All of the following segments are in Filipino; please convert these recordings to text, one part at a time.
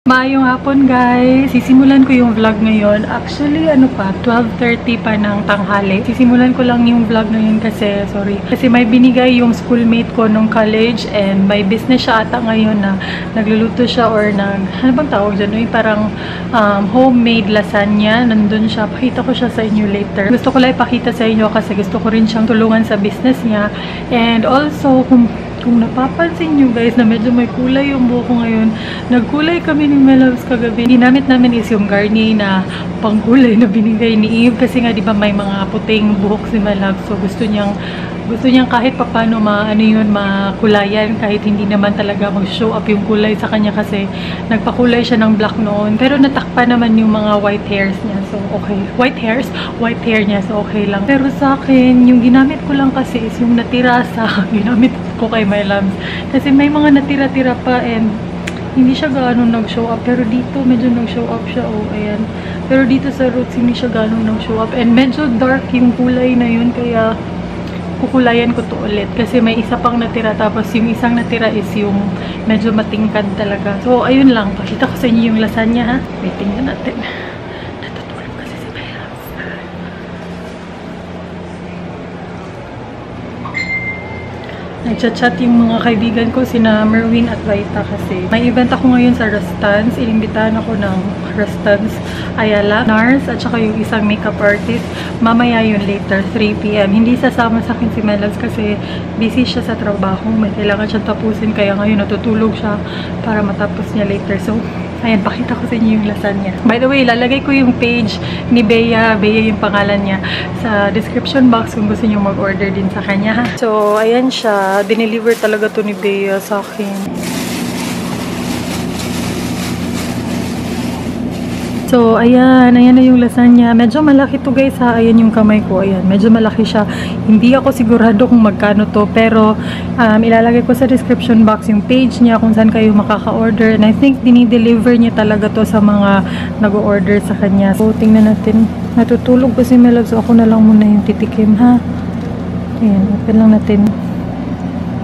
Maayong hapon guys! Sisimulan ko yung vlog ngayon. Actually, 12:30 pa ng tanghali. Sisimulan ko lang yung vlog ngayon kasi, Kasi may binigay yung schoolmate ko nung college and may business siya ata ngayon na nagluluto siya or ano bang tawag dyan? Parang homemade lasagna. Nandun siya. Pakita ko siya sa inyo later. Gusto ko lang ipakita sa inyo kasi gusto ko rin siyang tulungan sa business niya. And also, kung napapansin nyo guys na medyo may kulay yung buhok ko ngayon, nagkulay kami ni Meloves kagabi. Ginamit namin is yung Garnier na pangkulay na binigay ni Eve kasi nga di ba may mga puting buhok si Meloves, so gusto niyang kahit papano makulayan kahit hindi naman talaga mag-show up yung kulay sa kanya kasi nagpakulay siya ng black noon, pero natakpan naman yung mga white hairs niya, so okay. White hair niya, so okay lang. Pero sa akin, yung ginamit ko lang kasi is yung natira sa ginamit ko kay my loves. Kasi may mga natira-tira pa and hindi siya gaano nag-show up. Pero dito, medyo nag-show up siya. Oh, ayan. Pero dito sa roots, hindi siya gaano nag-show up. And medyo dark yung kulay na yun. Kaya, kukulayan ko to ulit. Kasi may isa pang natira. Tapos, yung isang natira is yung medyo matingkad talaga. So, ayun lang. Pakita ko sa inyo yung lasagna, ha? Wait, tingnan natin. Natutulog kasi si my loves. Nagchat-chat yung mga kaibigan ko, sina Merwin at Vaita kasi may event ako ngayon sa Rustans. Inimbitahan ako ng Rustans Ayala, Nars, at saka yung isang makeup artist. Mamaya yun later, 3 PM. Hindi sasama sa akin si Meloves kasi busy siya sa trabaho. May kailangan siyang tapusin kaya ngayon natutulog siya para matapos niya later. So, ayan, pakita ko sa inyo yung lasagna. By the way, lalagay ko yung page ni Bea. Bea yung pangalan niya sa description box kung gusto niyo mag-order din sa kanya. So, ayan siya. Dineliver talaga to ni Bea sa akin. So, ayan na yung lasagna. Medyo malaki to guys ha. Ayan yung kamay ko. Ayan, medyo malaki siya. Hindi ako sigurado kung magkano to. Pero, ilalagay ko sa description box yung page niya kung saan kayo makaka-order. And I think dinideliver niya talaga to sa mga nag-order sa kanya. So, tingnan natin. Natutulog ko si Meloves. So, ako na lang muna yung titikim ha. Ayan, open lang natin.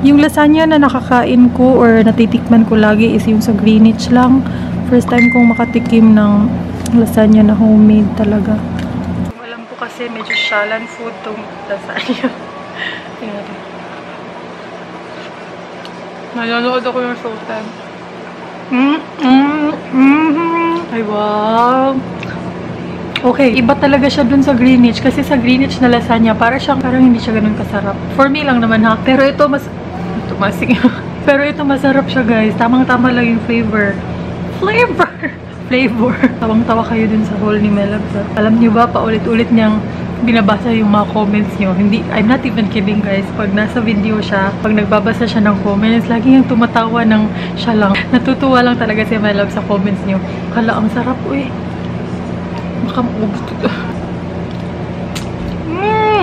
Yung lasagna na nakakain ko or natitikman ko lagi is yung sa Greenwich lang. First time kong makatikim ng lasagna na homemade talaga. Alam ko kasi medyo shalan food tong lasagna. Ayan. Nanonood ako yung showtime. Ay, wow! Okay, iba talaga siya dun sa Greenwich. Kasi sa Greenwich na lasagna, parang hindi siya ganun kasarap. For me lang naman ha. Pero ito Pero ito masarap siya guys. Tamang-tama lang yung flavor. Tawang-tawa kayo dun sa haul ni Meloves. Alam niyo ba, paulit-ulit niyang binabasa yung mga comments niyo. I'm not even kidding guys. Pag nasa video siya, pag nagbabasa siya ng comments, lagi niyang tumatawa ng siya lang. Natutuwa lang talaga si Meloves sa comments niyo. Kala, ang sarap baka maubos ito.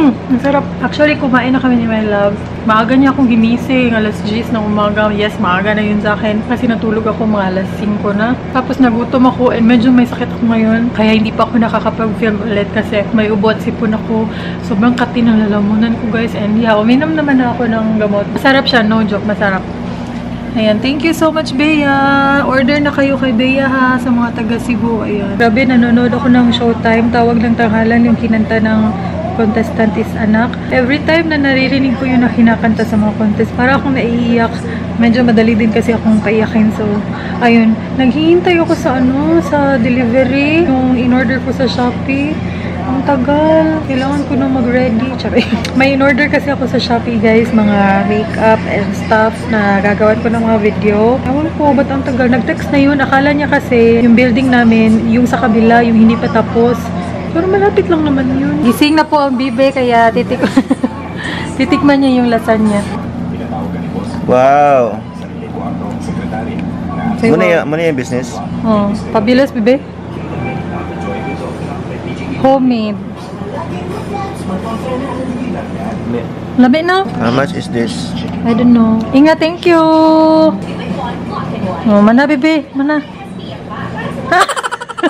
Ang sarap. Actually, kumain na kami ni Meloves. Maaga niya akong ginising, alas 10 ng umaga. Yes, maaga na yun sa akin. Kasi natulog ako mga alas 5 na. Tapos nagutom ako and medyo may sakit ako ngayon. Kaya hindi pa ako nakakapag-film ulit kasi may ubo at sipon ako. Sobrang kati ng lalamunan ko guys. And yeah, uminom naman na ako ng gamot. Masarap siya, no joke, masarap. Ayan, thank you so much, Bea. Order na kayo kay Bea ha, sa mga taga Cebu. Ayan. Grabe, nanonood ako ng Showtime. Tawag ng tanghalan yung kinanta ng Contestant is Anak. Every time na naririnig ko yung kinakanta sa mga contest, para akong naiiyak. Medyo madali din kasi akong paiyakin. So, ayun. Naghihintay ako sa sa delivery. Yung in-order ko sa Shopee. Ang tagal. Kailangan ko na mag-ready. May in-order kasi ako sa Shopee guys. Mga makeup and stuff na gagawan ko ng mga video. Ewan ko, ba't ang tagal? Nag-text na yun. Akala niya kasi yung building namin, yung sa kabila, yung hindi pa tapos. Pero malapit lang naman yun. Gising na po ang bibe, kaya titikman niya yung lasagna. Wow! Muna yung business? Oh, pabilas bibe. Homemade. Labi na? How much is this? I don't know. Inga, thank you! Oh, mana bibe, mana?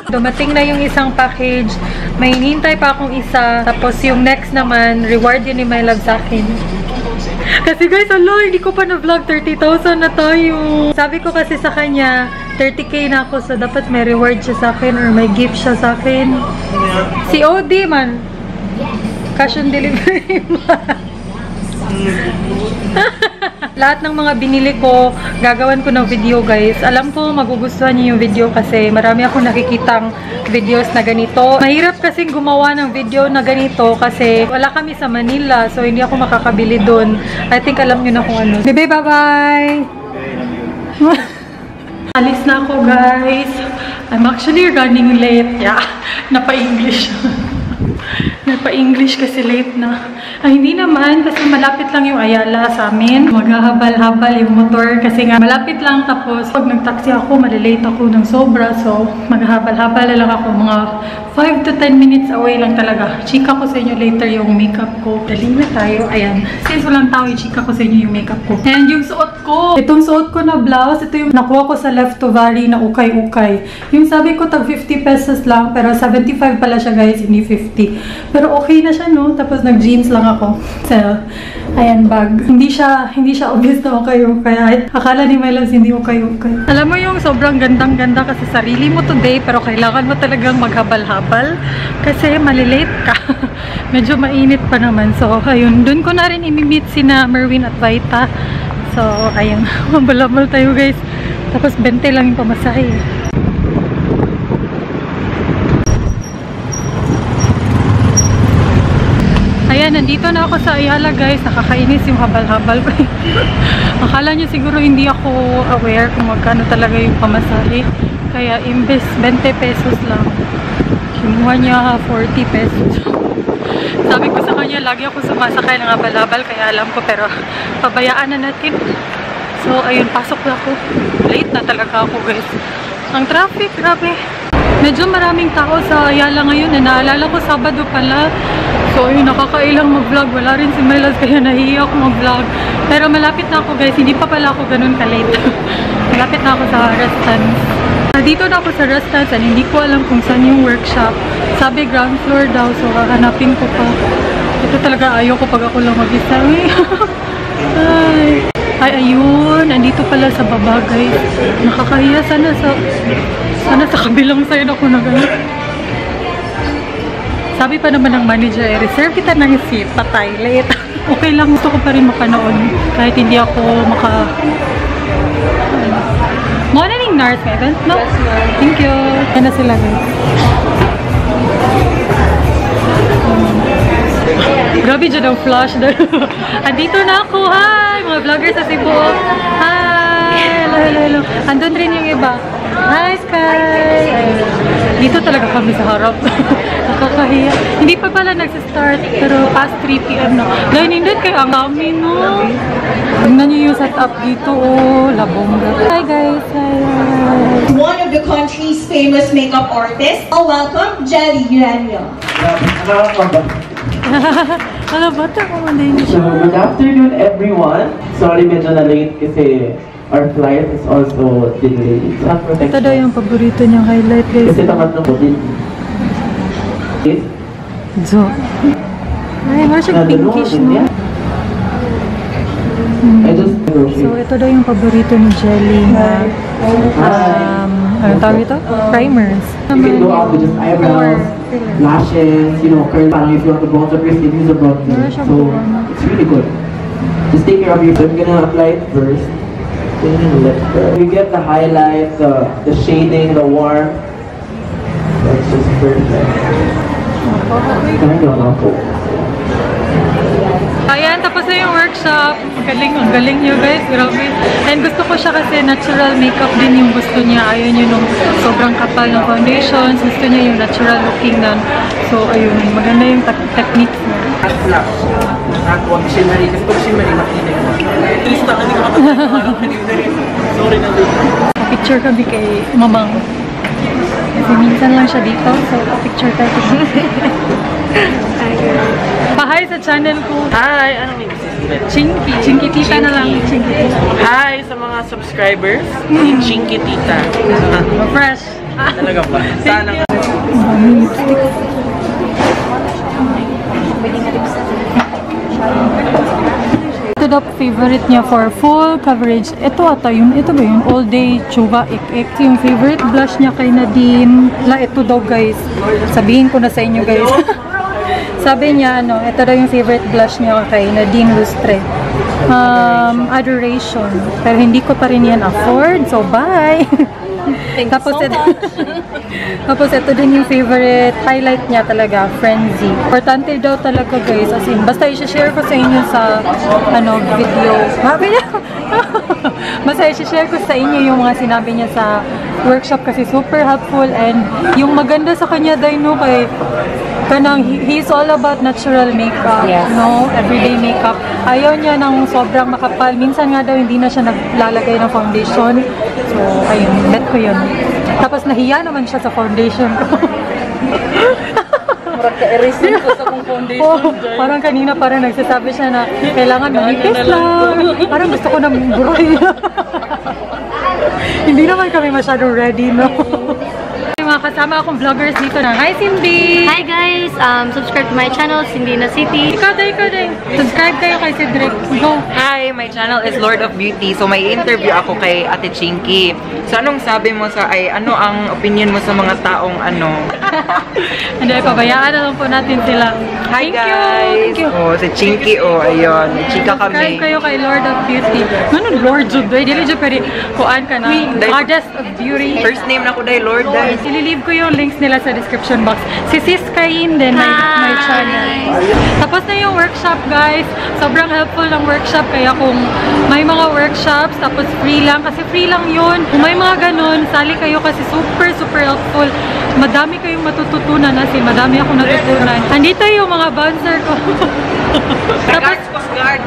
Dumating na yung isang package. May hinihintay pa akong isa. Tapos yung next naman, reward yun ni Meloves sa akin. Kasi guys, hindi ko pa na-vlog. 30,000 na tayo. Sabi ko kasi sa kanya, 30k na ako, so dapat may reward siya sa akin or may gift siya sa akin. Si OD man. Cash on delivery man. Lahat ng mga binili ko, gagawan ko ng video guys. Alam ko magugustuhan niyo yung video kasi marami akong nakikitang videos na ganito. Mahirap kasing gumawa ng video na ganito kasi wala kami sa Manila, so hindi ako makakabili doon. I think alam niyo na kung ano. Bebe, bye-bye! Alis na ako guys. I'm actually running late. Yeah, napa-English. Napa-English kasi late na. Ay, hindi naman kasi malapit lang yung Ayala sa amin. Maghahabal-habal yung motor kasi nga malapit lang, tapos pag nag-taxi ako, malilate ako ng sobra. So, maghahabal-habal lang ako. Mga 5 to 10 minutes away lang talaga. Chika ko sa inyo later yung makeup ko. Dali na tayo. Ayan. Since walang tao, i-chika ko sa inyo yung makeup ko. And yung suot ko. Itong suot ko na blouse, ito yung nakuha ko sa Left to Valley na ukay-ukay. Yung sabi ko, tag 50 pesos lang, pero 75 pala siya guys, hindi 50. Pero okay na siya, no? Tapos nag-jeans lang ako. So, ayan, bag. Hindi siya obvious na ukay-ukay. Akala ni my loves, hindi ukay-ukay. Alam mo yung sobrang gandang-ganda kasi sarili mo today, pero kailangan mo talagang maghabal-habal kasi malilate ka. Medyo mainit pa naman. So, ayun. Doon ko na rin imi-meet sina Merwin at Vita. So, ayun. Mabal-habal tayo, guys. Tapos, 20 lang yung pamasahe. Ayan, nandito na ako sa Ayala guys. Nakakainis yung habal-habal ko. Akala nyo siguro hindi ako aware kung magkano talaga yung pamasahe. Kaya imbes 20 pesos lang, kinuha niya 40 pesos. Sabi ko sa kanya, lagi ako sumasakay ng habal-habal kaya alam ko, pero pabayaan na natin. So ayun, pasok na ako. Late na talaga ako guys. Ang traffic, grabe. Medyo maraming tao sa Ayala ngayon. Naalala ko Sabado pala. So, yun, nakakailang mag-vlog. Wala rin si Mylas, kaya nahihiya ako mag-vlog. Pero malapit na ako, guys. Hindi pa pala ako ganun ka-late. Malapit na ako sa Rustans. Dito na ako sa Rustans, and hindi ko alam kung saan yung workshop. Sabi, ground floor daw. So, hahanapin ko pa. Ito talaga, ayaw ko pag ako lang mag-isa. Ay, ayun. Andito pala sa baba, guys. Nakakahiya. Sana sa kabilang side ako na gano'n. Sabi pa naman ng manager, reserve kita ng seat, patay, late. Okay lang, gusto ko pa rin makanood. Kahit hindi ako Morning nurse, may event? No? Thank you. Yan na sila, guys. Grabe dyan ang flash doon. Andito na ako. Hi! Mga vloggers sa Cebu. Hi! Hello. Andun rin yung iba. Hi, Sky! Dito talaga kami sa harap. Nakakahiya. Hindi pa pala nagsistart, pero past 3 PM na. Dahil hindi kayo ang kami, no? Tingnan nyo yung setup dito, oh. Labongga. Hi, guys. Hi. One of the country's famous makeup artists. Welcome, Jelly Yuanyo. Hello, bata ko man din So, siya. good afternoon everyone. Sorry medyo na late kasi our flight is also delayed. Sa protection. Ito daw yung paborito niyang highlight, guys. Kasi tamad ng COVID. So, ay, parang siyang pinkish, no? I just So, ito daw yung paborito ni Jelly na ano tawag ito? Primers. you can go out with just eyebrows, lashes, you know, curl. Parang if you want to bronze up your skin, use a bronzer. So, it's really good. Just take care of your. I'm gonna apply it first. We get the highlights, the shading, the warmth. That's just perfect. Ayan, tapos na yung workshop. Ang galing niyo, guys. Grabe. And gusto ko siya kasi natural makeup din yung gusto niya. Ayaw niyo nung sobrang kapal ng foundations. Gusto niya yung natural looking na. So, ayun. Maganda yung techniques niya. Huwag shimmery. Kasi pag shimmery, makinig. Please na, hindi ka sorry na din. Picture kami kay Mamang. Kasi minsan lang siya dito. So, picture tayo. Pahay sa channel ko. Hi! Anong name is Chinky. Chinky Tita na lang. Chinky Tita. Hi sa mga subscribers. Chinky Tita. Fresh. Talaga ba? Sana nga. Lipstick. Ito daw favorite niya for full coverage. Ito ata yun. Ito ba yun? All Day Chuva Ik. Yung favorite blush niya kay Nadine. Ito daw guys. Sabihin ko na sa inyo guys. Sabi niya, ito daw yung favorite blush niya kay Nadine Lustre. Adoration. Pero hindi ko pa rin yan afford. So, bye! Tapos ito din yung favorite highlight niya talaga, Frenzy. Importante daw talaga guys, as in, basta i-share ko sa inyo sa video. Basta i-share ko sa inyo yung mga sinabi niya sa workshop kasi super helpful, and yung maganda sa kanya dahil kay he's all about natural makeup, everyday makeup. Ayaw niya ng sobrang makapal. Minsan nga daw hindi na siya naglalagay ng foundation. So, ayun, bet ko yun. Tapos nahiya naman siya sa foundation ko. Parang ka-erasin ko sa kong foundation. Parang kanina parang nagsasabi siya na kailangan manipis lang. Parang gusto ko na buray. Hindi naman kami masyadong ready, no? Mga kasama akong vloggers dito na. Hi, Cindy! Hi guys! Subscribe to my channel, Cindy Na City. Ikaw din. Subscribe kayo kay Cedric. Go! Hi, my channel is Lord of Beauty. So may interview ako kay Ate Chinky. So anong sabi mo ano ang opinion mo sa mga taong Hindi, pabayaan na lang po natin sila. Hi Thank guys! you. Oh, si Chinky, ayun. May chika Subscribe kami. kayo kay Lord of Beauty. Lord Jude? Dili Jude, pero kuhaan ka na. Goddess of Beauty. First name na ko dahil Lord dahil. Ililive ko yung links nila sa description box. Si Sis Kain din, may channel. Tapos na yung workshop, guys. Sobrang helpful ng workshop. Kaya kung may mga workshops, tapos free lang, kasi free lang yun. Kung may mga ganun, sali kayo kasi super helpful. Madami kayong matututunan kasi madami akong natutunan. Andito yung mga bouncer ko. Tapos, Guard.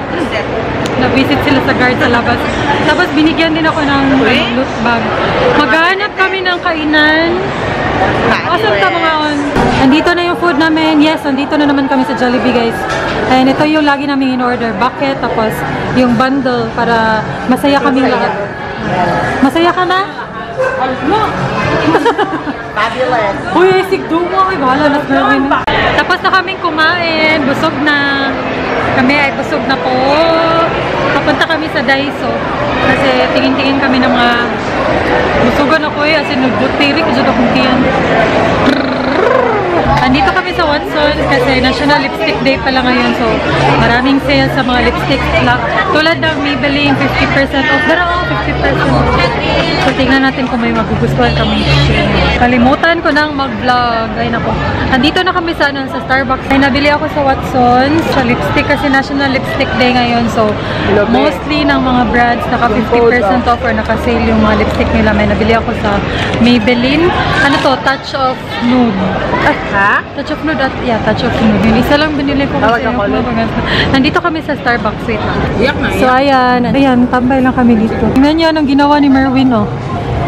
na-visit sila sa guard sa labas. Tapos binigyan din ako ng loot bag. Maghanap kami ng kainan. Awesome ka mga on. Andito na yung food namin. Yes, andito na naman kami sa Jollibee guys. And ito yung lagi namin in-order. Bucket, tapos yung bundle para masaya kami lahat. Masaya ka na? Fabulous. Uy, sigduma. Ay, bahala na namin. Tapos na kaming kumain. Busog na. Kami ay busog na po. Papunta kami sa Daiso. Kasi tingin-tingin kami ng mga busugan ako eh. As in, nagbutirik. Diyan akong tiyan. Andito kami sa Watson kasi National Lipstick Day pala ngayon. So, maraming sale sa mga lipsticks lang. Tulad ng Maybelline, 50% off. Pero 50% off. So, tingnan natin kung may magugustuhan kami. Kalimutan ko nang mag-vlog. Ay, nako. Andito na kami sa Starbucks. Ay, nabili ako sa Watson sa lipstick kasi National Lipstick Day ngayon. So, mostly ng mga brands naka 50% off or naka-sale yung mga lipstick nila. May nabili ako sa Maybelline. Ano to? Touch of Nude. Ha? Touch of Nude at Touch of Nude. Yung isa lang binili ko kasi nandito kami sa Starbucks. Wait lang. So, ayan. Ayan, tambay lang kami dito. Tingnan nyo anong ginawa ni Merwin, oh.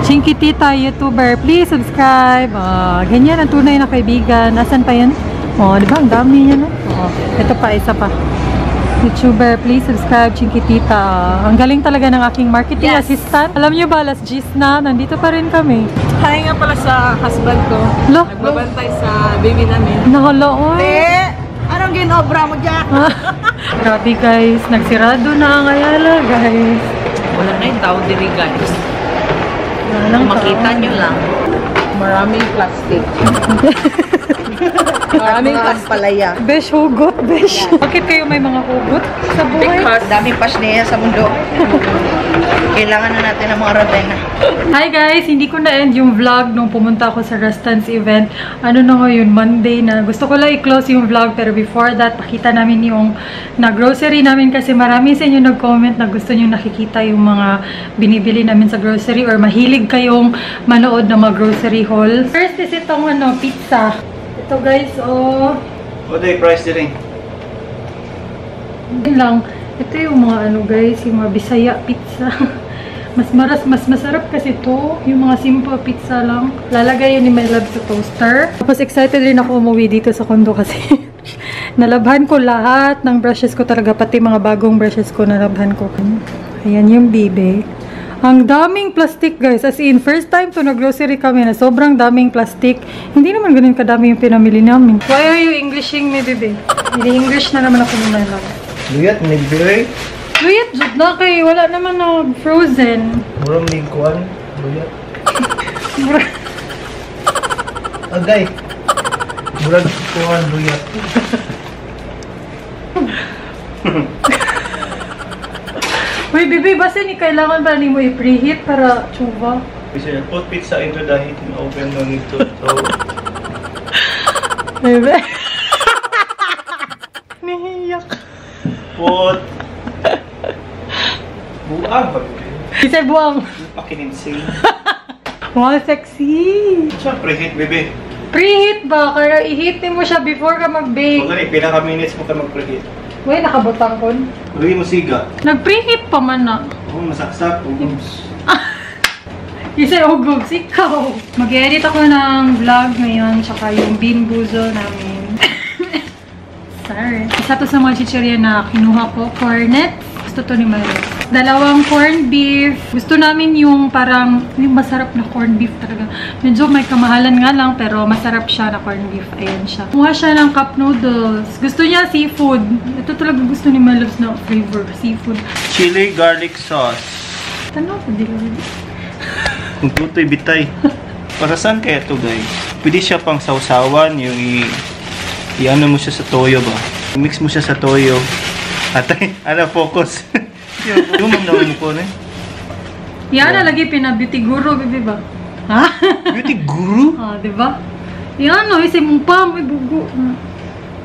Chinky Tita, YouTuber. Please subscribe. Ganyan ang tunay na kaibigan. Nasaan pa yan? Diba? Ang dami niya, no? Ito pa, isa pa. YouTuber, please subscribe, Chinky Tita. Ang galing talaga ng aking marketing assistant. Alam niyo ba, last G's na, nandito pa rin kami. Hi nga pala sa husband ko. Nagbabantay sa baby namin. Nakaloon. Anong ginobra mo dyan? Grabe guys, nagsirado na ang Ayala guys. Wala na yung tao diri guys. Makita nyo lang. Maraming plastic. Maraming palaya. Besh, hugot, besh. Bakit kayo may mga hugot sa buhay? Because daming pasneya sa mundo. Kailangan na natin ng mga rodena. Hi guys! Hindi ko na-end yung vlog nung pumunta ako sa Rustans event. Ano na ngayon? Monday na. Gusto ko lang i-close yung vlog pero before that, pakita namin yung na-grocery namin kasi marami sa inyo nag-comment na gusto nyo nakikita yung mga binibili namin sa grocery or mahilig kayong manood ng mga grocery haul. First is itong pizza. Ito guys, What the price today? Yun lang. Ito yung mga guys, yung mga Bisaya pizza. Mas masarap kasi to, yung mga simple pizza lang. Lalagay yun ni My Love sa toaster. Tapos excited rin ako umuwi dito sa condo kasi nalabhan ko lahat ng brushes ko talaga, pati mga bagong brushes ko nalabhan ko. Ayan yung bibe. Ang daming plastic guys, as in first time to nag-grocery kami na sobrang daming plastic. Hindi naman ganun kadami yung pinamili namin. Why are you Englishing me, bibe? Hindi English na naman ako ni My Love. Lihat, nag-berry. Luyat, jud na kay wala naman na frozen. Murang lingkuan. Luyat. Agay. Murang lingkuan. Luyat. Uy, bibi, basta ni kailangan ba ni mo i-preheat para chuba? Kasi put pizza into the heating oven, no need to throw. Bibi. Nihiyak. Put. Buang ba, bebe? Isay buwang. Pakininsing. Wow, sexy. Siya, preheat, bebe. Preheat ba? Kaya i-heat mo siya before ka mag-bake. Huwag ganit, pinaka-minutes mo ka mag-preheat. Uy, nakabutang kon. Huwag mo siga. Nag-preheat pa man na. Oo, masaksak. Oops. Isay ugobs, ikaw. Mag-edit ako ng vlog ngayon, tsaka yung bean boozle namin. Sorry. Isa to sa mga chichirya na kinuha ko. Cornets. Gusto to ni Mary. 2 corned beef. Gusto namin yung parang, yung masarap na corned beef talaga. Medyo may kamahalan nga lang, pero masarap siya na corned beef. Ayan siya. Kumuha siya ng cup noodles. Gusto niya seafood. Ito talaga gusto ni Meloves na flavor. Seafood. Chili garlic sauce. Tanong ko, dila. Kung tutoy bitay. Para saan kaya ito, guys? Pwede siya pang sausawan, yung i-ano mo siya sa toyo ba? I-mix mo siya sa toyo. Atay, focus. Yung mamnaman mo ko na eh. Yan na lagi pina-beauty guru, bibi ba? Ha? Beauty guru? Ah, diba? Yan o, isay mong pa, may bugo.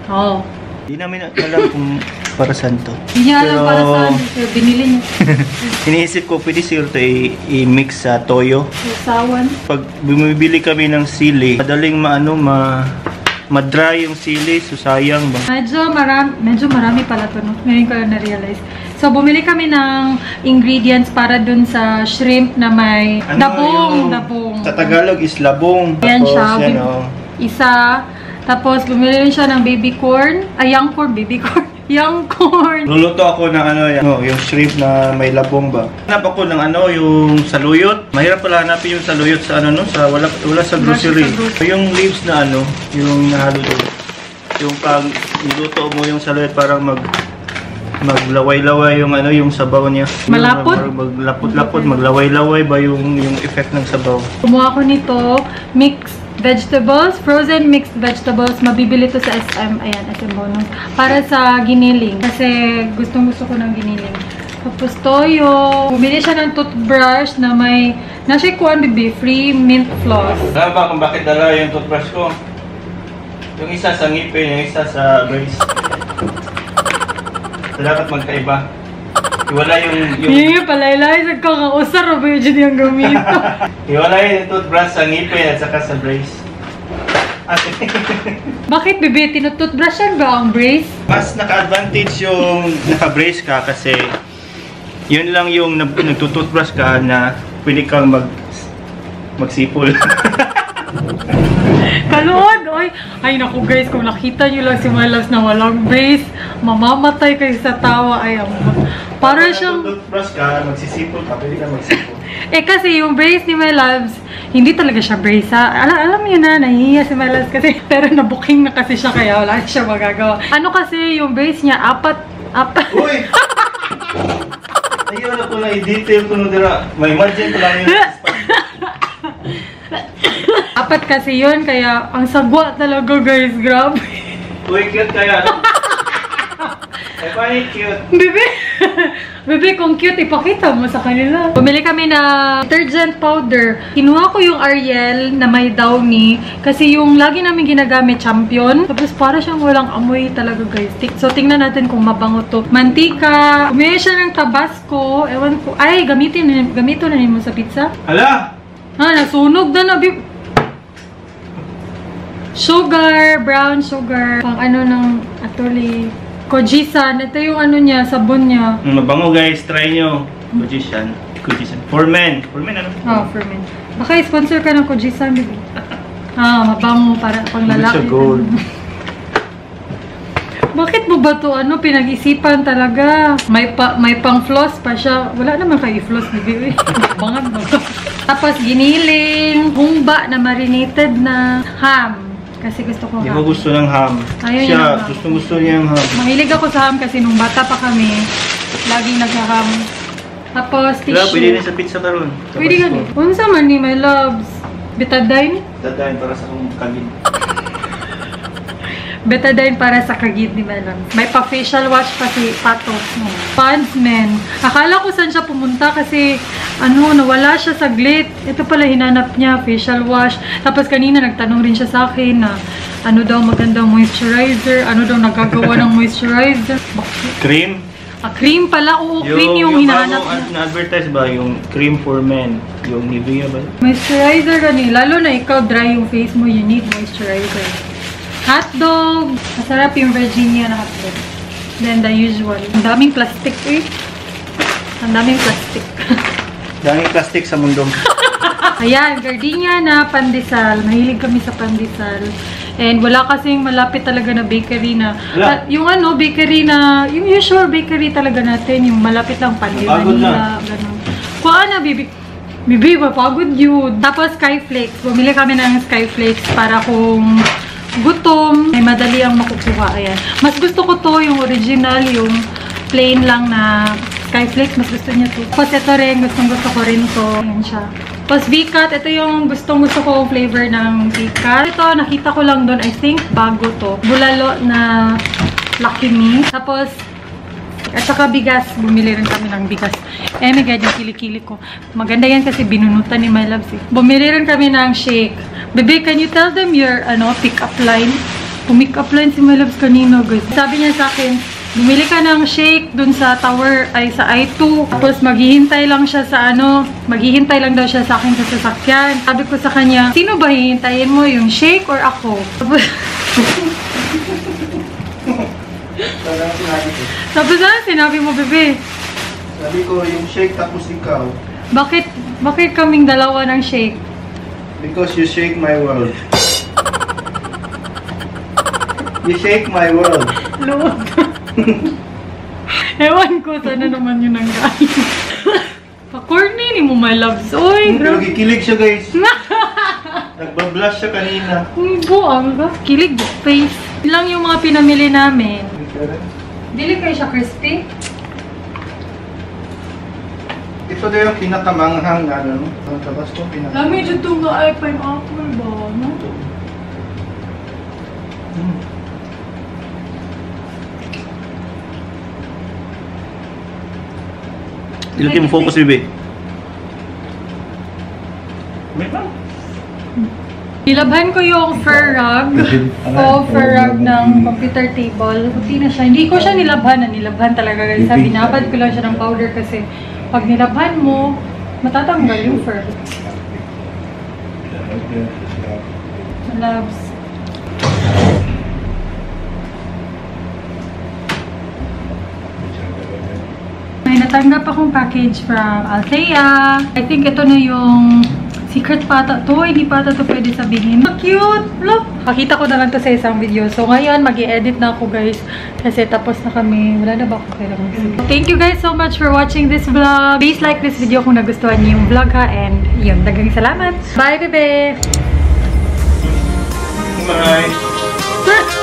Oo. Hindi namin alam kung para saan to. Hindi niya alam para saan. Pero binili niya. Iniisip ko, pwede siguro ito i-mix sa toyo. Usawan. Pag bumibili kami ng sili, madaling ma-dry yung sili, so sayang ba? Medyo marami pala to, no? Ngayon ko lang na-realize. So, bumili kami ng ingredients para dun sa shrimp na may dabong. Sa Tagalog is labong. Ayan siya. Yan, oh. Isa. Tapos, bumili rin siya ng baby corn. Ay, young corn, baby corn. Young corn. Luluto ako ng yung shrimp na may labong ba. Hanap ako ng yung saluyot. Mahirap pala hanapin yung saluyot sa sa wala sa grocery. Yung leaves na yung nahalo doon. Yung pag niluto mo yung saluyot parang maglaway-laway yung sabaw niya. Malapot? Maglapot-lapot, maglaway-laway ba yung effect ng sabaw. Kumuha ko nito, mixed vegetables, frozen mixed vegetables. Mabibili to sa SM. Ayan, SM bonus. Para sa giniling. Kasi gustong-gusto ko ng giniling. Tapos toyo. Bumili siya ng toothbrush na may nasa kuwan, bibi, free mint floss. Alam ba kung bakit dala yung toothbrush ko? Yung isa sa ngipin, yung isa sa brace. Dapat magkaiba. Iwala yung... Hindi, palaylay. Nagkakausar. O ba yun yung gamito? Iwala yung toothbrush sa ngipin at saka sa brace. Bakit, bibi? Tinutoothbrushan ba ang brace? Mas naka-advantage yung naka-brace ka kasi yun lang yung nagtutoothbrush ka na pwede kang magsipol. Kaluod! Ay, naku guys, kung nakita nyo lang si My Loves na walang brace, mamamatay kayo sa tawa. Ay, para siyang... toothbrush ka, magsisipol ka, pwede ka magsipol. Kasi yung brace ni My Loves, hindi talaga siya brace, ha? Alam niyo na, nahihiya si My Loves kasi, pero nabuking na kasi siya, kaya wala siya magagawa. Kasi yung brace niya, apat. Uy! Ayun na ko na i-detail ko nung may margin ko lang yun. Apat kasi yun, kaya ang sagwa talaga guys, grabe. Uy, cute kaya. Ay, paano cute? Bebe, kung cute, ipakita mo sa kanila. Bumili kami na detergent powder. Kinuha ko yung Ariel na may Downy kasi yung lagi namin ginagamit, Champion. Tapos para siyang walang amoy talaga guys. So, tingnan natin kung mabango to. Mantika. Bumili siya ng Tabasco. Ewan ko. Ay, gamito na mo sa pizza. Hala! Nasunog na na. Sugar, brown sugar. Pang ng atoli. Kojisan. Ito yung niya, sabon niya. Mabango guys, try nyo. Kojisan. For men. For men For men. Baka i-sponsor ka ng Kojisan, baby. Mabango para pang lalaki. Gold. Bakit mo ba to pinag-isipan talaga? May pang floss pa siya. Wala naman kayo floss, baby. Bangag mo. Tapos giniling, humba na marinated na ham. Kasi gusto ko ham. Hindi ko gusto ng ham. Ayaw siya, gusto niya yung ham. Mahilig ako sa ham kasi nung bata pa kami, laging naghaham. Tapos Wala, pwede tissue. na sa pizza karon. Pwede gani. Unsa man ni my loves? Betadine? Dadahin para sa kong kagin. Betadine para sa kagid ni my loves. May pa-facial wash pa si Pato. Pansman. Akala ko saan siya pumunta kasi nawala siya saglit. Ito pala hinanap niya, facial wash. Tapos kanina nagtanong rin siya sa akin na ano daw magandang moisturizer, ano daw nagagawa ng moisturizer. Bakit? Cream? Cream pala. Oo, cream yung hinahanap niya. Na-advertise ba yung cream for men? Yung Nivea ba? Moisturizer gani. Lalo na ikaw dry yung face mo, you need moisturizer. Hotdog. Masarap yung Virginia na hotdog. Then the usual. Ang daming plastic eh. Ang daming plastic. Daming plastic sa mundong. Ayan, gardenia na pandesal. Mahilig kami sa pandesal. And wala kasing malapit talaga na bakery na. Yung bakery na, yung usual bakery talaga natin. Yung malapit lang Pandi, Manila. Ganun. Kuha na, bibi. Bibi, mapagod yun. Tapos Skyflakes. Bumili kami ng Skyflakes para kung gutom, ay madali ang makukuha. Ayan. Mas gusto ko to, yung original, yung plain lang na Skyflakes. Mas gusto niya to. Tapos ito rin, gusto ko rin to. Ayan siya. Tapos V-Cut, ito yung gusto ko flavor ng V-Cut. Ito, nakita ko lang doon, I think, bago to. Bulalo na Lucky Me. Tapos, at saka bigas. Bumili rin kami ng bigas. Eh, my God, yung kilikili ko. Maganda yan kasi binunutan ni my loves eh. Bumili rin kami ng shake. Bebe, can you tell them your, pick-up line? Pumik-up line si my loves kanino, guys. Sabi niya sa akin, bumili ka ng shake dun sa tower, ay sa I2. Tapos maghihintay lang siya sa maghihintay lang daw siya sa akin sa sasakyan. Sabi ko sa kanya, sino ba hihintayin mo? Yung shake or ako? Tapos sinabi mo, bebe? Sabi ko, yung shake tapos ikaw. Bakit kaming dalawa ng shake? Because you shake my world. You shake my world. Lord. Ewan ko, sana naman yun ang galing. Pa-corny ni mo, my loves. Oy, Pero kikilig siya, guys. Nagbablush siya kanina. Buang ka. Kilig, face. Ilang yung mga pinamili namin. Dili kayo siya crispy? Ito daw yung pinakamanghang na ang Tabasco Lami dito nga ay pineapple ba? No? Ilagay mo focus, bebe. Wait lang. Nilabhan ko yung fur rug. Fur rug ng computer table. Puti na siya. Hindi ko siya nilabhan. Nilabhan talaga guys. Binabad ko lang siya ng powder kasi pag nilabhan mo, matatanggal yung fur. Loves. May natanggap akong package from Althea. I think ito na yung secret pata to. Hindi pata to pwede sabihin. Cute! Look! Pakita ko na lang to sa isang video. So ngayon, mag-i-edit na ako guys. Kasi tapos na kami. Wala na ba ako kailangan? Thank you guys so much for watching this vlog. Please like this video kung nagustuhan niyo yung vlog ha. And yun, dagang salamat. Bye, bebe! Bye!